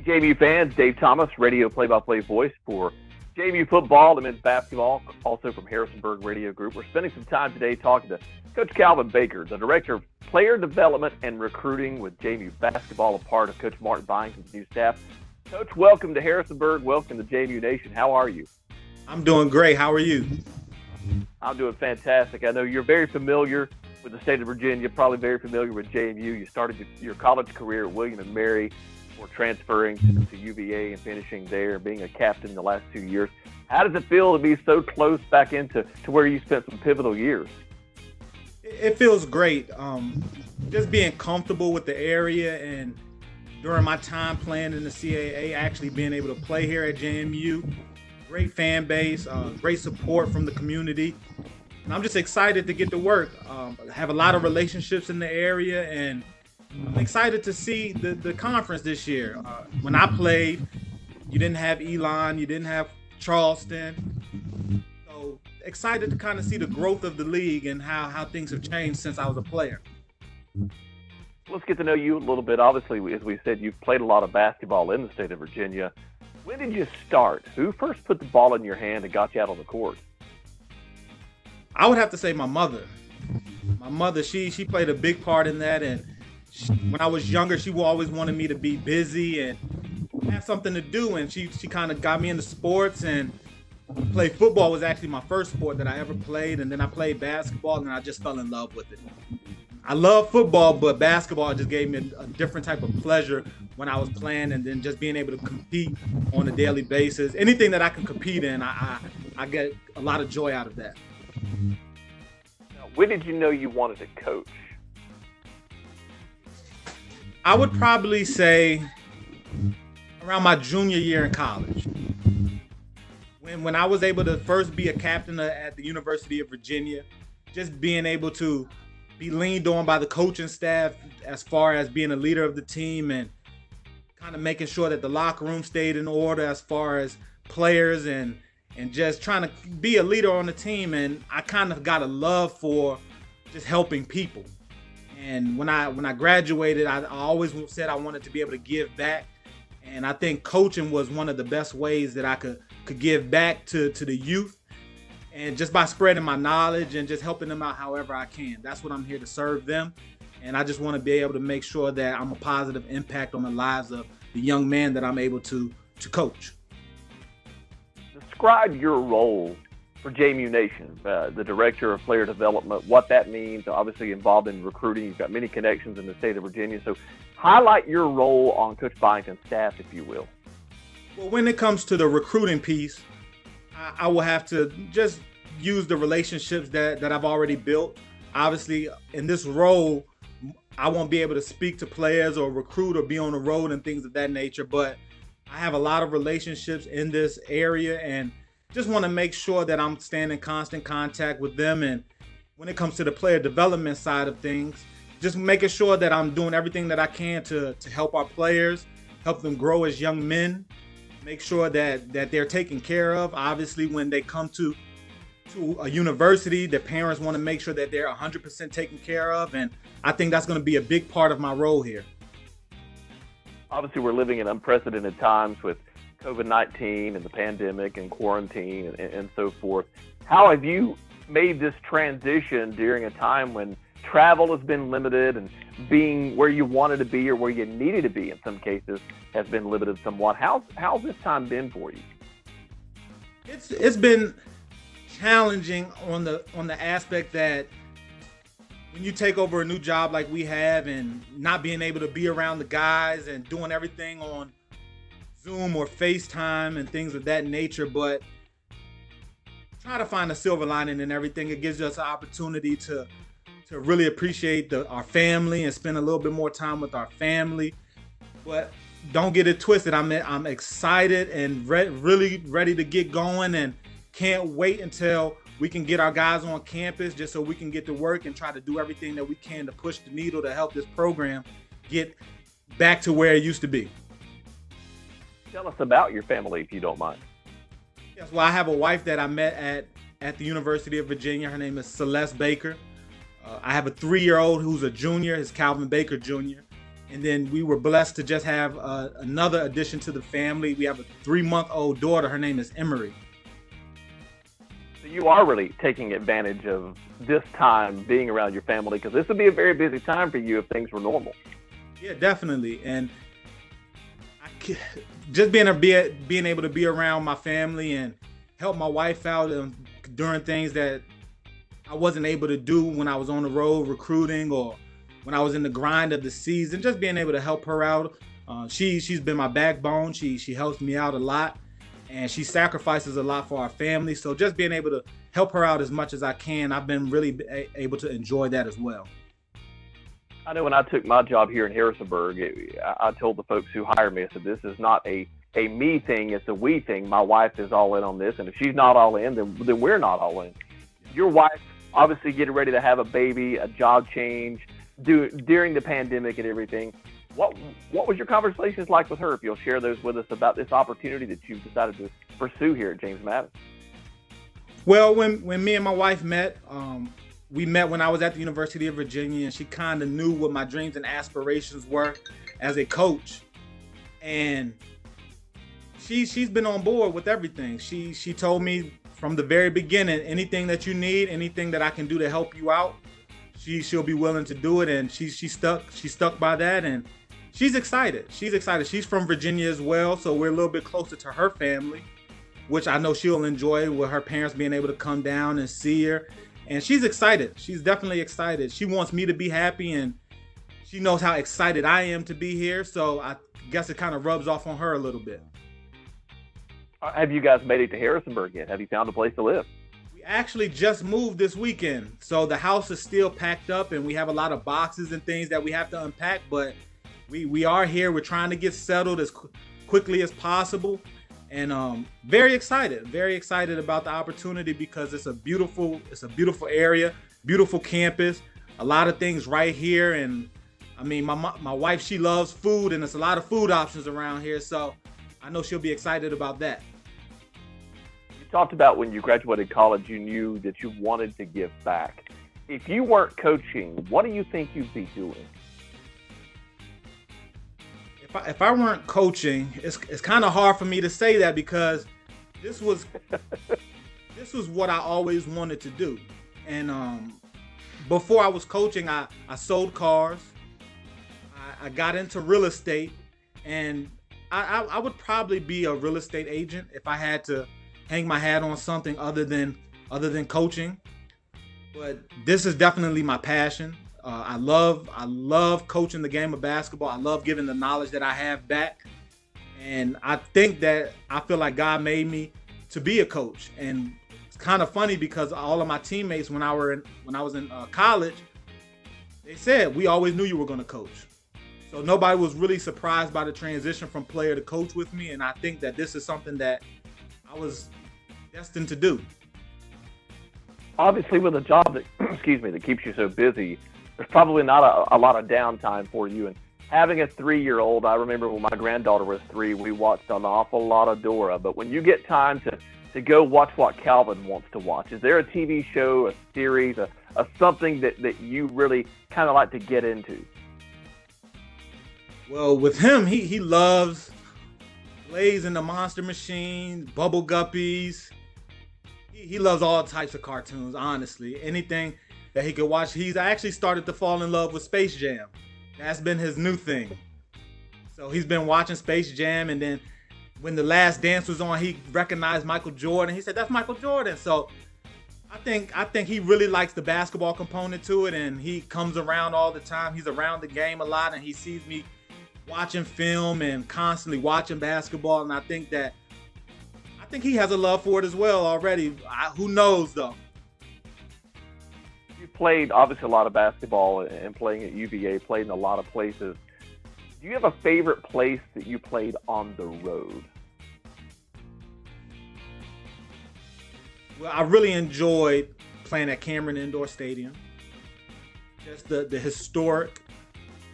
JMU fans, Dave Thomas, radio play-by-play voice for JMU football and men's basketball, also from Harrisonburg Radio Group. We're spending some time today talking to Coach Calvin Baker, the Director of Player Development and Recruiting with JMU basketball, a part of Coach Martin Byington's new staff. Coach, welcome to Harrisonburg. Welcome to JMU Nation. How are you? I'm doing great. How are you? I'm doing fantastic. I know you're very familiar with the state of Virginia, probably very familiar with JMU. You started your college career at William & Mary before transferring to UVA and finishing there and being a captain the last 2 years. How does it feel to be so close back into where you spent some pivotal years? It feels great. Just being comfortable with the area, and during my time playing in the CAA, actually being able to play here at JMU. Great fan base, great support from the community. And I'm just excited to get to work. I have a lot of relationships in the area, and I'm excited to see the conference this year. When I played, you didn't have Elon, you didn't have Charleston. So excited to kind of see the growth of the league and how things have changed since I was a player. Let's get to know you a little bit. Obviously, as we said, you've played a lot of basketball in the state of Virginia. When did you start? Who first put the ball in your hand and got you out on the court? I would have to say my mother. My mother, she played a big part in that. And when I was younger, she always wanted me to be busy and have something to do. And she kind of got me into sports, and play football was actually my first sport that I ever played. And then I played basketball, and I just fell in love with it. I love football, but basketball just gave me a different type of pleasure when I was playing, and then just being able to compete on a daily basis. Anything that I can compete in, I get a lot of joy out of that. Now, when did you know you wanted to coach? I would probably say around my junior year in college. When I was able to first be a captain at the University of Virginia, just being able to be leaned on by the coaching staff as far as being a leader of the team, and kind of making sure that the locker room stayed in order as far as players, and just trying to be a leader on the team. And I kind of got a love for just helping people. And when I graduated, I always said I wanted to be able to give back. And I think coaching was one of the best ways that I could give back to the youth. And just by spreading my knowledge and just helping them out however I can. That's what I'm here to serve them. And I just want to be able to make sure that I'm a positive impact on the lives of the young man that I'm able to coach. Describe your role for JMU Nation, the Director of Player Development, what that means. Obviously involved in recruiting. You've got many connections in the state of Virginia. So highlight your role on Coach Byington's staff, if you will. Well, when it comes to the recruiting piece, I will have to just use the relationships that I've already built. Obviously, in this role, I won't be able to speak to players or recruit or be on the road and things of that nature, but I have a lot of relationships in this area, and just want to make sure that I'm staying in constant contact with them. And when it comes to the player development side of things, just making sure that I'm doing everything that I can to help our players, help them grow as young men, make sure that they're taken care of. Obviously, when they come to a university, the parents want to make sure that they're 100% taken care of. And I think that's going to be a big part of my role here. Obviously, we're living in unprecedented times with COVID-19 and the pandemic and quarantine and so forth. How have you made this transition during a time when travel has been limited and being where you wanted to be or where you needed to be in some cases has been limited somewhat? How's this time been for you? It's been challenging on the aspect that when you take over a new job like we have, and not being able to be around the guys and doing everything on Zoom or FaceTime and things of that nature, but try to find a silver lining in everything. It gives us an opportunity to really appreciate our family and spend a little bit more time with our family. But don't get it twisted. I'm excited and really ready to get going, and can't wait until we can get our guys on campus, just so we can get to work and try to do everything that we can to push the needle to help this program get back to where it used to be. Tell us about your family, if you don't mind. Yes, well, I have a wife that I met at the University of Virginia. Her name is Celeste Baker. I have a 3-year-old who's a junior, is Calvin Baker Jr. And then we were blessed to just have another addition to the family. We have a 3-month-old daughter. Her name is Emery. So you are really taking advantage of this time being around your family, because this would be a very busy time for you if things were normal. Yeah, definitely. And just being able to be around my family and help my wife out during things that I wasn't able to do when I was on the road recruiting or when I was in the grind of the season, just being able to help her out. She's been my backbone. She helps me out a lot, and she sacrifices a lot for our family. So just being able to help her out as much as I can, I've been really able to enjoy that as well. I know when I took my job here in Harrisonburg, I told the folks who hired me, I said, this is not a me thing, it's a we thing. My wife is all in on this, and if she's not all in, then we're not all in. Your wife obviously getting ready to have a baby, a job change, during the pandemic and everything. What was your conversations like with her, if you'll share those with us, about this opportunity that you've decided to pursue here at James Madison? Well, when me and my wife met, we met when I was at the University of Virginia, and she kind of knew what my dreams and aspirations were as a coach. And she's been on board with everything. She told me from the very beginning, anything that you need, anything that I can do to help you out, she'll be willing to do it. And she stuck by that, and she's excited. She's from Virginia as well, so we're a little bit closer to her family, which I know she'll enjoy, with her parents being able to come down and see her. And she's excited. She's definitely excited. She wants me to be happy, and she knows how excited I am to be here. So I guess it kind of rubs off on her a little bit. Have you guys made it to Harrisonburg yet? Have you found a place to live? We actually just moved this weekend. So the house is still packed up, and we have a lot of boxes and things that we have to unpack. But we are here. We're trying to get settled as quickly as possible. And very excited about the opportunity, because it's a beautiful area, beautiful campus, a lot of things right here. And I mean, my wife, she loves food, and there's a lot of food options around here. So I know she'll be excited about that. You talked about when you graduated college, you knew that you wanted to give back. If you weren't coaching, what do you think you'd be doing? If I weren't coaching, it's kind of hard for me to say that, because this was what I always wanted to do. And before I was coaching, I sold cars. I got into real estate, and I would probably be a real estate agent if I had to hang my hat on something other than coaching. But this is definitely my passion. I love coaching the game of basketball. I love giving the knowledge that I have back. And I feel like God made me to be a coach. And it's kind of funny, because all of my teammates, when I was in college, they said, we always knew you were going to coach. So nobody was really surprised by the transition from player to coach with me. And I think that this is something that I was destined to do. Obviously, with a job that, that keeps you so busy, there's probably not a lot of downtime for you. And having a 3-year-old, I remember when my granddaughter was 3, we watched an awful lot of Dora. But when you get time to go watch what Calvin wants to watch, is there a TV show, a series, a something that you really kind of like to get into? Well, with him, he loves Blaze and the Monster Machine, Bubble Guppies. He loves all types of cartoons, honestly. Anything that he could watch. He's actually started to fall in love with Space Jam. That's been his new thing. So he's been watching Space Jam, and then when The Last Dance was on, he recognized Michael Jordan. He said, "That's Michael Jordan." So I think he really likes the basketball component to it, and he comes around all the time. He's around the game a lot, and he sees me watching film and constantly watching basketball, and I think he has a love for it as well already. Who knows, though? You played, obviously, a lot of basketball and playing at UVA, played in a lot of places. Do you have a favorite place that you played on the road? Well, I really enjoyed playing at Cameron Indoor Stadium. Just the historic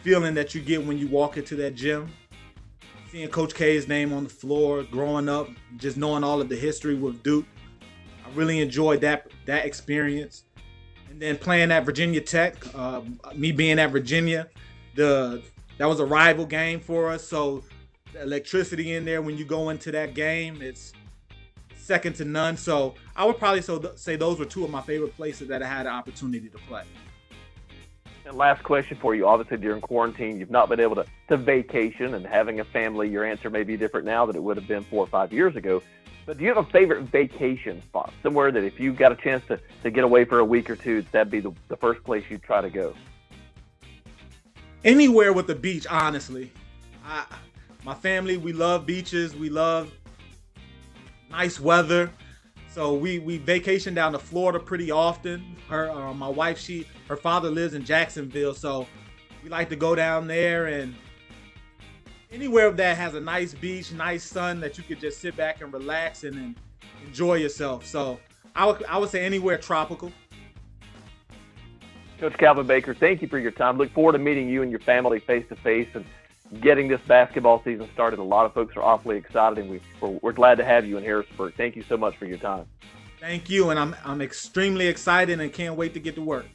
feeling that you get when you walk into that gym. Seeing Coach K's name on the floor, growing up, just knowing all of the history with Duke. I really enjoyed that experience. And then playing at Virginia Tech, me being at Virginia, the that was a rival game for us. So the electricity in there when you go into that game, it's second to none. So I would probably say those were two of my favorite places that I had an opportunity to play. And last question for you. Obviously, during quarantine, you've not been able to vacation, and having a family, your answer may be different now than it would have been 4 or 5 years ago. But do you have a favorite vacation spot, somewhere that if you got a chance to get away for a week or two, that'd be the first place you'd try to go? Anywhere with the beach, honestly. My family, we love beaches. We love nice weather. So we vacation down to Florida pretty often. My wife, her father lives in Jacksonville, so we like to go down there, and anywhere that has a nice beach, nice sun that you could just sit back and relax and enjoy yourself. So I would say anywhere tropical. Coach Calvin Baker, thank you for your time. Look forward to meeting you and your family face to face and getting this basketball season started. A lot of folks are awfully excited, and we're glad to have you in Harrisburg. Thank you so much for your time. Thank you, and I'm extremely excited and can't wait to get to work.